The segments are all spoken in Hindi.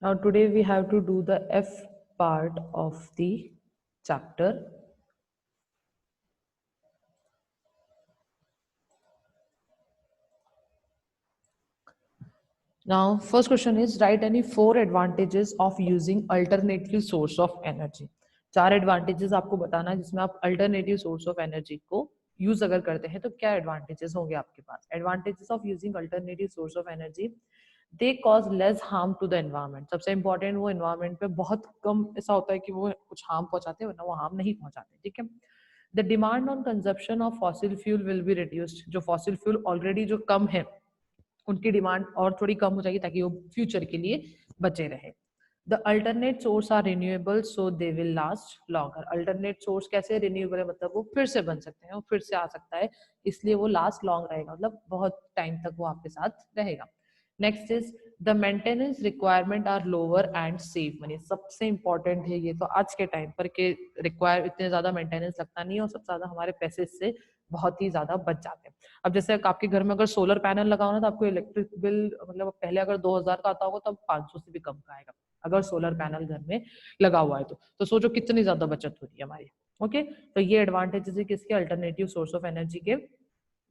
Now today we have to do the F part of the chapter. Now first question is write any 4 advantages of using alternative source of energy. 4 advantages आपको बताना है जिसमें आप alternative source of energy को यूज अगर करते हैं तो क्या एडवांटेजेस होंगे आपके पास. Advantages of using alternative source of energy. They cause less harm to the environment. सबसे इंपॉर्टेंट वो एनवायरमेंट पे बहुत कम ऐसा होता है कि वो कुछ हार्म पहुंचाते हैं वरना वो हार्म नहीं पहुंचाते. ठीक है. The demand on consumption of fossil fuel will be reduced. जो फॉसिल फ्यूल ऑलरेडी जो कम है उनकी डिमांड और थोड़ी कम हो जाएगी ताकि वो फ्यूचर के लिए बचे रहे. The alternate source are renewable so they will last longer. Alternate source कैसे रिन्यूएबल है मतलब वो फिर से बन सकते हैं, वो फिर से आ सकता है, इसलिए वो लास्ट लॉन्ग रहेगा, मतलब बहुत टाइम तक वो आपके साथ रहेगा. Next is the maintenance requirement are lower and save money. सबसे इंपॉर्टेंट है ये तो आज के टाइम पर के रिक्वायर इतने ज्यादा मेंटेनेंस लगता नहीं है और सबसे ज्यादा हमारे पैसे से बहुत ही ज्यादा बच जाते हैं. अब जैसे आपके घर में अगर सोलर पैनल लगाओ ना तो आपको इलेक्ट्रिक बिल मतलब पहले अगर 2000 का आता होगा तो अब 500 से भी कम का आएगा अगर सोलर पैनल घर में लगा हुआ है तो सोचो कितनी ज्यादा बचत हो रही है हमारी. ओके. तो ये एडवांटेजेस है किसके अल्टरनेटिव सोर्स ऑफ एनर्जी के.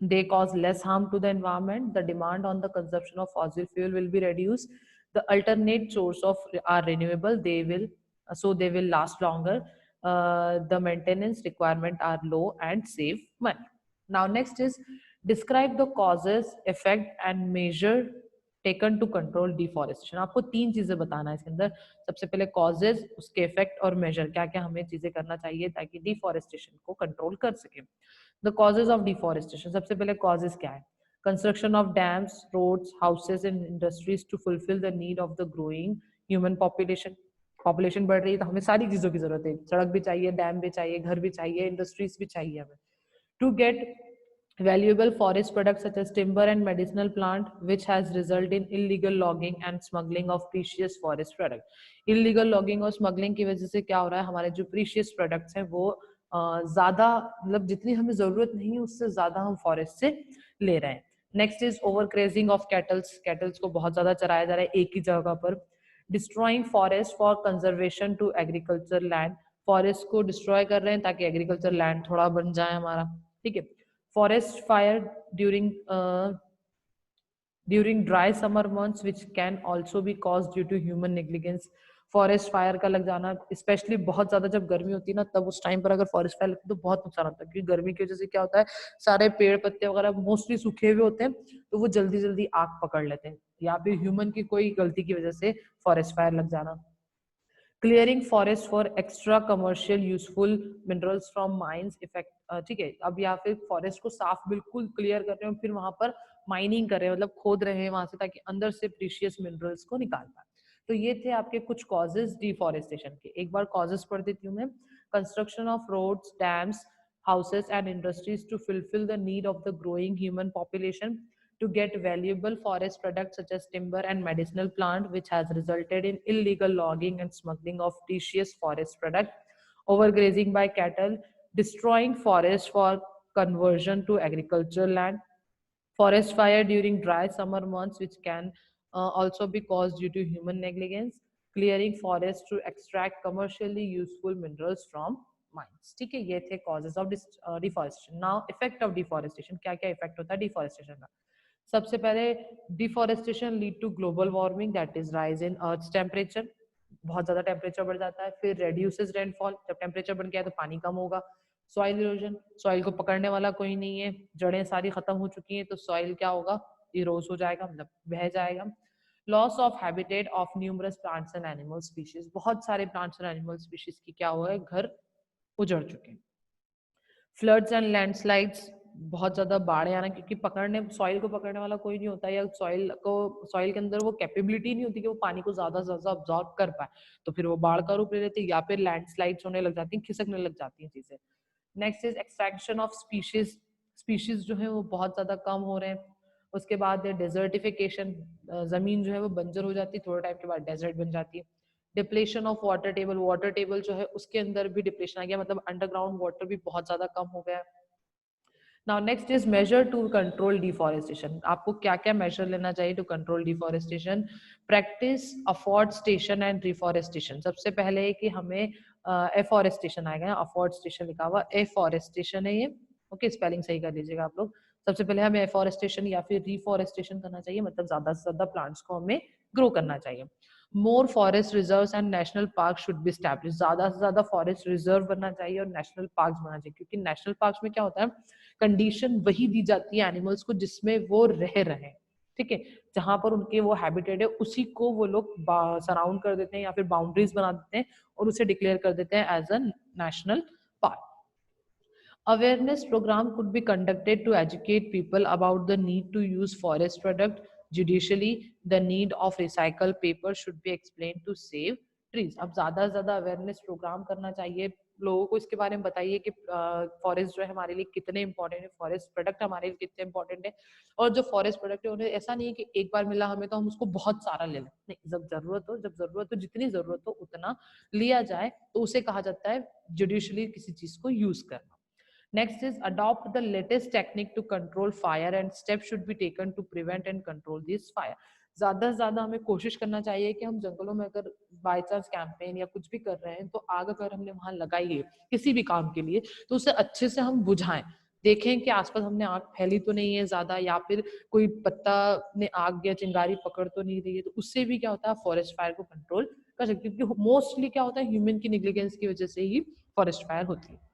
they cause less harm to the environment. The demand on the consumption of fossil fuel will be reduced. The alternate source of are renewable. They will so they will last longer. The maintenance requirement are low and save money. Now next is describe the causes, effect and measure taken to control deforestation. आपको 3 चीजें बताना है इसके अंदर. सबसे पहले कॉजेज, उसके इफेक्ट और मेजर, क्या क्या हमें चीजें करना चाहिए ताकि डिफॉरेस्टेशन को कंट्रोल कर सके. The causes of deforestation. सबसे पहले कॉजेज क्या है. Construction of dams, roads, houses and industries to fulfil the need of the growing human population. Population बढ़ रही है तो हमें सारी चीजों की जरूरत है. सड़क भी चाहिए, डैम भी चाहिए, घर भी चाहिए, इंडस्ट्रीज भी चाहिए हमें. To get valuable forest products such as timber and medicinal plant, which has resulted in illegal logging and smuggling of precious forest product. illegal logging और smuggling की वजह से क्या हो रहा है, हमारे जो precious products हैं वो ज्यादा मतलब जितनी हमें जरूरत नहीं है उससे ज्यादा हम फॉरेस्ट से ले रहे हैं. Next is over grazing of cattles. Cattles को बहुत ज्यादा चराया जा रहा है एक ही जगह पर. Destroying forest for conservation to agriculture land. Forest को डिस्ट्रॉय कर रहे हैं ताकि एग्रीकल्चर लैंड थोड़ा बन जाए हमारा. ठीक है. forest fire during dry summer months which can also be caused due to human negligence. Forest fire का लग जाना स्पेशली बहुत ज्यादा जब गर्मी होती है ना तब उस टाइम पर अगर फॉरेस्ट फायर लगती है तो बहुत नुकसान होता है क्योंकि गर्मी की वजह से क्या होता है सारे पेड़ पत्ते वगैरह मोस्टली सूखे हुए होते हैं तो वो जल्दी जल्दी आग पकड़ लेते हैं या फिर ह्यूमन की कोई गलती की वजह से फॉरेस्ट फायर लग जाना. Clearing forest for extra commercial useful minerals from mines effect. ठीक है. अब या फिर फॉरेस्ट को साफ बिल्कुल क्लियर कर रहे हैं फिर वहां पर माइनिंग कर रहे हैं मतलब खोद रहे हैं वहां से ताकि अंदर से प्रीशियस मिनरल्स को निकाल पाए. तो ये थे आपके कुछ कॉजेज डिफॉरेस्टेशन के. एक बार कॉजेज पढ़ देती हूँ मैं. Construction of roads, dams, houses and industries to fulfill the need of the growing human population, to get valuable forest products such as timber and medicinal plant, which has resulted in illegal logging and smuggling of precious forest product, overgrazing by cattle, destroying forest for conversion to agricultural land, forest fire during dry summer months, which can also be caused due to human negligence, clearing forests to extract commercially useful minerals from mines. ठीक है. ये थे causes of deforestation. Now effect of deforestation. क्या क्या effect होता है deforestation का. सबसे पहले deforestation lead to global warming that is rise in earth temperature. बहुत ज्यादा टेम्परेचर बढ़ जाता है. फिर रेड्यूसेस रेनफॉल. जब टेम्परेचर बढ़ गया तो पानी कम होगा. Soil erosion. सॉइल को पकड़ने वाला कोई नहीं है, जड़ें सारी खत्म हो चुकी हैं तो सॉइल क्या होगा, इरोज हो जाएगा मतलब बह जाएगा. Loss of habitat of numerous plants and animal species. बहुत सारे प्लांट्स एंड एनिमल स्पीशीज की क्या हुआ है, घर उजड़ चुके हैं. Floods and landslides. बहुत ज्यादा बाढ़ आना क्योंकि पकड़ने सॉइल को पकड़ने वाला कोई नहीं होता या सॉइल के अंदर वो कैपेबिलिटी नहीं होती कि वो पानी को ज्यादा से ज्यादा अब्जॉर्ब कर पाए तो फिर वो बाढ़ का रूप ले लेती है या फिर लैंडस्लाइड्स होने लग जाती हैं, खिसकने लग जाती हैं चीजें. Next is extraction of species. Species जो है वो बहुत ज्यादा कम हो रहे हैं. उसके बाद डेजर्टिफिकेशन. जमीन जो है वो बंजर हो जाती है, थोड़े टाइम के बाद डेजर्ट बन जाती है. Depletion of water table. Water table जो है उसके अंदर भी डिप्लेशन आ गया मतलब अंडरग्राउंड वाटर भी बहुत ज्यादा कम हो गया. Now next is measure to control deforestation. आपको क्या क्या मेजर लेना चाहिए to control deforestation? Practice afforestation and reforestation. सबसे पहले है कि हमें एफॉरेस्टेशन आएगा, अफॉरेस्टेशन लिखा हुआ, एफॉरेस्टेशन है ये, ओके, स्पेलिंग सही कर लीजिएगा आप लोग। सबसे पहले हमें एफॉरेस्टेशन या फिर रिफॉरेस्टेशन करना चाहिए, मतलब ज्यादा से ज्यादा प्लांट्स को हमें ग्रो करना चाहिए। More forest reserves and national park should be establish. ज्यादा से ज्यादा फॉरेस्ट रिजर्व बनना चाहिए और नेशनल पार्क बनना चाहिए, क्योंकि नेशनल पार्क में क्या होता है, कंडीशन वही दी जाती है एनिमल्स को जिसमें वो रह रहे हैं, ठीक है, जहां पर उनके वो हैबिटेट है उसी को वो लोग सराउंड कर देते हैं या फिर बाउंड्रीज बना देते हैं और उसे डिक्लेयर कर देते हैं as a national park. Awareness program could be conducted to educate people about the need to use forest product judicially. The need of recycled paper should be explained to save trees. अब ज्यादा से ज्यादा अवेयरनेस प्रोग्राम करना चाहिए लोगों को, इसके बारे में बताइए कि फॉरेस्ट जो है हमारे लिए कितने इंपॉर्टेंट है, फॉरेस्ट प्रोडक्ट हमारे लिए कितने इंपॉर्टेंट है, और जो फॉरेस्ट प्रोडक्ट है उन्हें ऐसा नहीं है कि एक बार मिला हमें तो हम उसको बहुत सारा ले लें, नहीं, जब जरूरत हो जितनी जरूरत हो उतना लिया जाए, तो उसे कहा जाता है जुडिशली किसी चीज को यूज करना। Next is adopt the latest technique to control fire and steps should be taken to prevent and control this fire. ज्यादा से ज्यादा हमें कोशिश करना चाहिए कि हम जंगलों में अगर बाई चांस कैंपेन या कुछ भी कर रहे हैं तो आग अगर हमने वहां लगाई है किसी भी काम के लिए तो उसे अच्छे से हम बुझाएं, देखें कि आसपास हमने आग फैली तो नहीं है ज्यादा, या फिर कोई पत्ता ने आग या चिंगारी पकड़ तो नहीं रही है, तो उससे भी क्या होता है फॉरेस्ट फायर को कंट्रोल कर सकते हैं, क्योंकि मोस्टली क्या होता है ह्यूमन की निग्लिजेंस की वजह से ही फॉरेस्ट फायर होती है।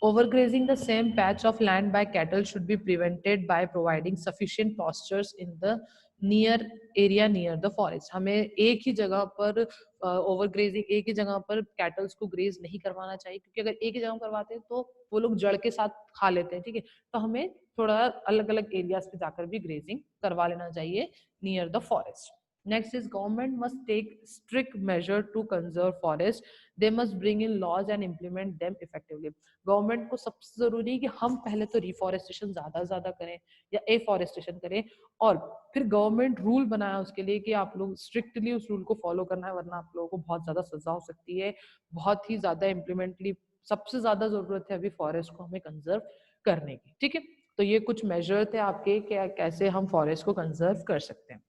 Overgrazing the same patch of land by cattle should be prevented by providing sufficient pastures in the near area near the forest. हमें एक ही जगह पर ओवरग्रेजिंग, एक ही जगह पर कैटल्स को ग्रेज नहीं करवाना चाहिए, क्योंकि अगर एक ही जगह करवाते हैं तो वो लोग जड़ के साथ खा लेते हैं, ठीक है, तो हमें थोड़ा अलग अलग एरियाज पे जाकर भी ग्रेजिंग करवा लेना चाहिए near the forest. Next is government must take strict measure to conserve forest. They must bring in laws and implement them effectively. Government को सबसे जरूरी है कि हम पहले तो रिफॉरेस्टेशन ज्यादा ज्यादा करें या एफॉरेस्टेशन करें, और फिर गवर्नमेंट रूल बनाया उसके लिए कि आप लोग स्ट्रिक्टली उस रूल को फॉलो करना है, वरना आप लोगों को बहुत ज्यादा सजा हो सकती है, बहुत ही ज्यादा इम्प्लीमेंटली। सबसे ज्यादा जरूरत है अभी फॉरेस्ट को हमें कंजर्व करने की, ठीक है, तो ये कुछ मेजर थे आपके कि कैसे हम फॉरेस्ट को कंजर्व कर सकते हैं।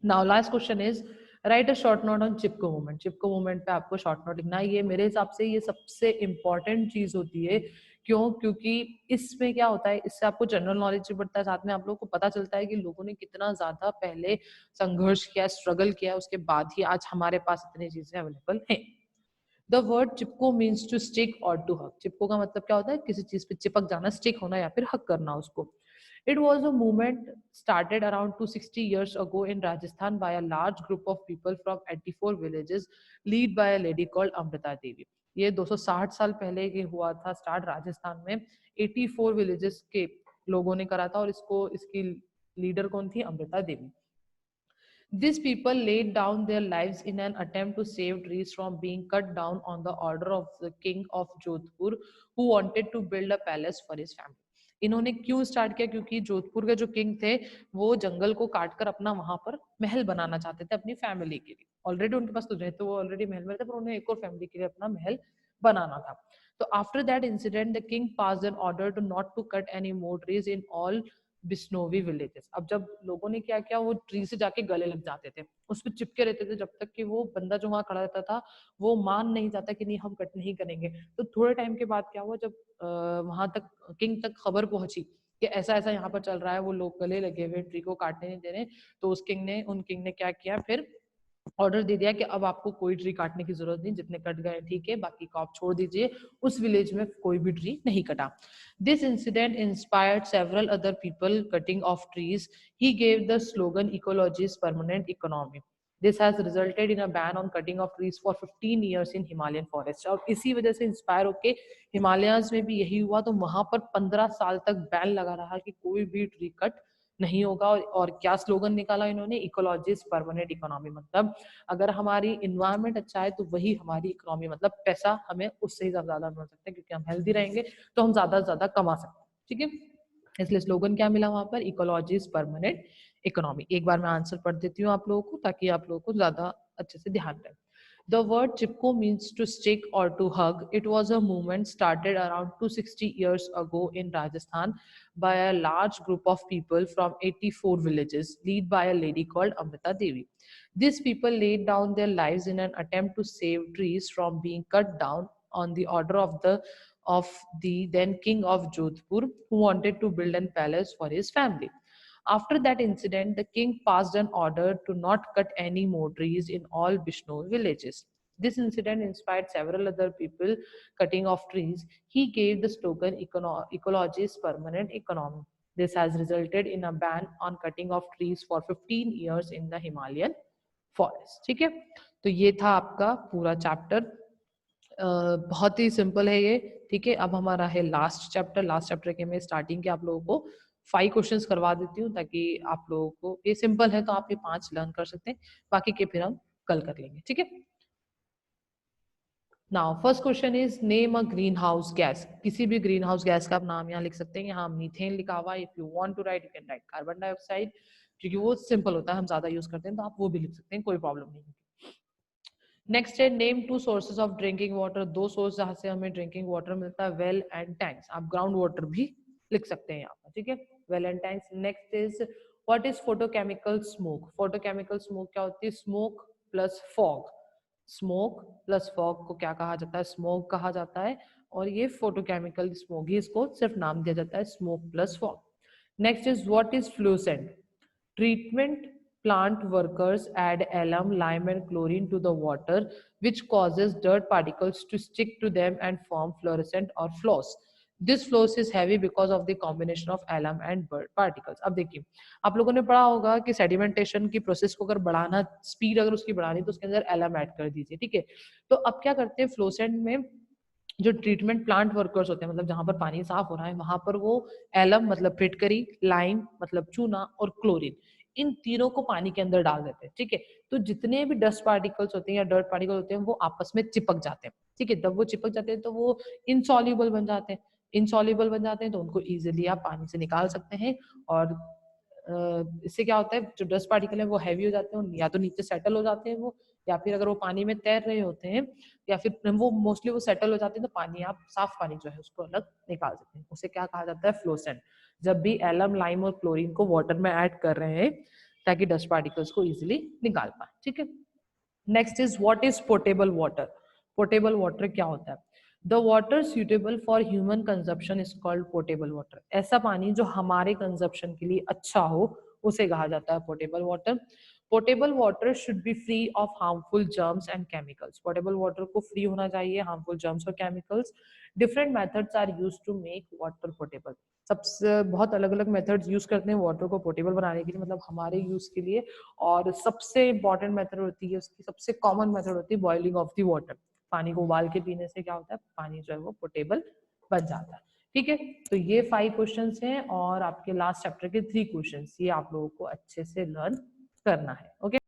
Now last question is right a short note on Chipko movement. Chipko movement पे आपको शॉर्ट नोट लिखना है। ये मेरे हिसाब से ये सबसे इंपॉर्टेंट चीज होती है, क्यों? क्योंकि इसमें क्या होता है, इससे आपको जनरल नॉलेज भी बढ़ता है, साथ में आप लोगों को पता चलता है कि लोगों ने कितना ज्यादा पहले संघर्ष किया, स्ट्रगल किया, उसके बाद ही आज हमारे पास इतनी चीजें अवेलेबल हैं। The word Chipko means to stick और टू हक। चिपको का मतलब क्या होता है? किसी चीज पे चिपक जाना, स्टिक होना या फिर हक करना उसको। It was a movement started around 260 years ago in Rajasthan by a large group of people from 84 villages, led by a lady called Amrita Devi. ये 260 साल पहले ये हुआ था स्टार्ट राजस्थान में, 84 विलेजेस के लोगों ने करा था, और इसको इसकी लीडर कौन थी? Amrita Devi. These people laid down their lives in an attempt to save trees from being cut down on the order of the king of Jodhpur, who wanted to build a palace for his family. इन्होंने क्यों स्टार्ट किया? क्योंकि जोधपुर के जो किंग थे वो जंगल को काटकर अपना वहां पर महल बनाना चाहते थे अपनी फैमिली के लिए। ऑलरेडी उनके पास तो थे, तो वो ऑलरेडी महल में थे, पर उन्हें एक और फैमिली के लिए अपना महल बनाना था। तो after that incident the king passed an order to not to cut any more trees in all Bishnoi villages. अब जब लोगों ने क्या किया, वो ट्री से जाके गले लग जाते थे, उस पर चिपके रहते थे, जब तक कि वो बंदा जो वहां खड़ा रहता था वो मान नहीं जाता कि नहीं हम कट नहीं करेंगे। तो थोड़े टाइम के बाद क्या हुआ, जब वहां तक किंग तक खबर पहुंची कि ऐसा ऐसा यहाँ पर चल रहा है, वो लोग गले लगे हुए ट्री को काटने नहीं दे रहे, तो उन किंग ने क्या किया, फिर ऑर्डर दे दिया कि अब आपको कोई ट्री काटने की जरूरत नहीं, जितने कट गए ठीक है, बाकी को आप छोड़ दीजिए। उस विलेज में कोई भी ट्री नहीं कटा। This incident inspired several other people cutting of trees. He gave the slogan ecology is permanent economy. This has resulted in a ban on cutting of trees for 15 years in Himalayan forest. और इसी वजह से इंस्पायर होके हिमालयंस में भी यही हुआ, तो वहां पर 15 साल तक बैन लगा रहा कि कोई भी ट्री कट नहीं होगा। और क्या स्लोगन निकाला इन्होंने? Ecology is permanent economy. मतलब अगर हमारी इन्वायरमेंट अच्छा है तो वही हमारी इकोनॉमी, मतलब पैसा हमें उससे ही ज्यादा मिल सकता है, क्योंकि हम हेल्दी रहेंगे तो हम ज्यादा से ज्यादा कमा सकते हैं, ठीक है। इसलिए स्लोगन क्या मिला वहां पर? Ecology is permanent economy. एक बार मैं आंसर पढ़ देती हूँ आप लोगों को, ताकि आप लोगों को ज्यादा अच्छे से ध्यान रहे। The word chipko means to stick or to hug. It was a movement started around 260 years ago in Rajasthan by a large group of people from 84 villages, led by a lady called Amrita Devi. These people laid down their lives in an attempt to save trees from being cut down on the order of the then king of Jodhpur, who wanted to build a palace for his family. After that incident, the king passed an order to not cut any more trees in all Bishnor villages. This incident inspired several other people cutting off trees. He gave the slogan Ecology is Permanent Economy. This has resulted in a ban on cutting of trees for 15 years in the Himalayan forest. ठीक है, तो ये था आपका पूरा चैप्टर। बहुत ही सिंपल है ये। ठीक है, अब हमारा है लास्ट चैप्टर के मैं स्टार्टिंग के आप लोगों को 5 क्वेश्चंस करवा देती हूँ, ताकि आप लोगों को ये सिंपल है तो आप ये 5 लर्न कर सकते हैं, बाकी के फिर हम कल कर लेंगे। ठीक है, now first question is name a green house gas. किसी भी ग्रीन हाउस गैस का आप नाम यहाँ लिख सकते हैं। यहाँ मीथेन लिखा हुआ है, if you want to write you can write carbon dioxide, क्योंकि वो सिंपल होता है, हम ज्यादा यूज करते हैं, तो आप वो भी लिख सकते हैं, कोई प्रॉब्लम नहीं है। नेक्स्ट है name 2 sources of drinking water. 2 source जहाँ से हमें ड्रिंकिंग वाटर मिलता है, वेल एंड टैंक्स। आप ग्राउंड वाटर भी लिख सकते हैं यहाँ पर। ठीक है, well and tanks. Next is what is photochemical smoke. Photochemical smoke क्या होती है? Smoke plus fog. Smoke plus fog को क्या कहा जाता है? स्मोक कहा जाता है। और ये फोटोकेमिकल स्मोक ही इसको सिर्फ नाम दिया जाता है, smoke plus fog. Next is what is effluent. Treatment plant workers add alum, lime, and chlorine to the water, which causes dirt particles to stick to them and form fluorescent or floss. This floss is heavy because of the combination of alum and dirt particles. अब देखिए, आप लोगों ने पढ़ा होगा कि सेडिमेंटेशन की प्रोसेस को अगर बढ़ाना, स्पीड अगर उसकी बढ़ानी, तो उसके अंदर एलम ऐड कर दीजिए। ठीक है, तो अब क्या करते हैं फ्लोसेंट में, जो ट्रीटमेंट प्लांट वर्कर्स होते हैं, मतलब जहां पर पानी साफ हो रहा है, वहां पर वो एलम मतलब फिटकरी, लाइम मतलब चूना, और क्लोरीन, इन तीनों को पानी के अंदर डाल देते हैं। ठीक है, तो जितने भी डस्ट पार्टिकल्स होते हैं या डर्ट पार्टिकल होते हैं, वो आपस में चिपक जाते हैं। ठीक है, जब वो चिपक जाते हैं तो वो इनसॉल्युबल बन जाते हैं। इनसॉल्युबल बन जाते हैं तो उनको इजीली आप पानी से निकाल सकते हैं। और इससे क्या होता है, जो डस्ट पार्टिकल है वो हैवी हो जाते हैं, या तो नीचे सेटल हो जाते हैं वो, या फिर अगर वो पानी में तैर रहे होते हैं, या फिर वो मोस्टली वो सेटल हो जाते हैं, तो पानी आप साफ पानी जो है उसको अलग निकाल सकते हैं। उसे क्या कहा जाता है? फ्लोसेंट। जब भी एलम, लाइम और क्लोरीन को वाटर में ऐड कर रहे हैं, ताकि डस्ट पार्टिकल्स को इजिली निकाल पाए। ठीक है, next is what is portable water. Portable water क्या होता है? The water suitable for human consumption is called portable water. ऐसा पानी जो हमारे कंजप्शन के लिए अच्छा हो, उसे कहा जाता है portable water. Portable water should be free of harmful germs and chemicals. Portable water को फ्री होना चाहिए हार्मफुल जर्म्स और chemicals. Different methods are used to make water portable. सबसे बहुत अलग अलग मेथड्स यूज करते हैं वाटर को पोर्टेबल बनाने के लिए, मतलब हमारे यूज के लिए। और सबसे इंपॉर्टेंट मेथड होती है उसकी, सबसे कॉमन मेथड होती है बॉइलिंग ऑफ द वाटर। पानी को उबाल के पीने से क्या होता है? पानी जो है वो पोर्टेबल बन जाता है। ठीक है, तो ये 5 क्वेश्चंस हैं, और आपके लास्ट चैप्टर के 3 क्वेश्चंस, ये आप लोगों को अच्छे से लर्न करना है। ओके।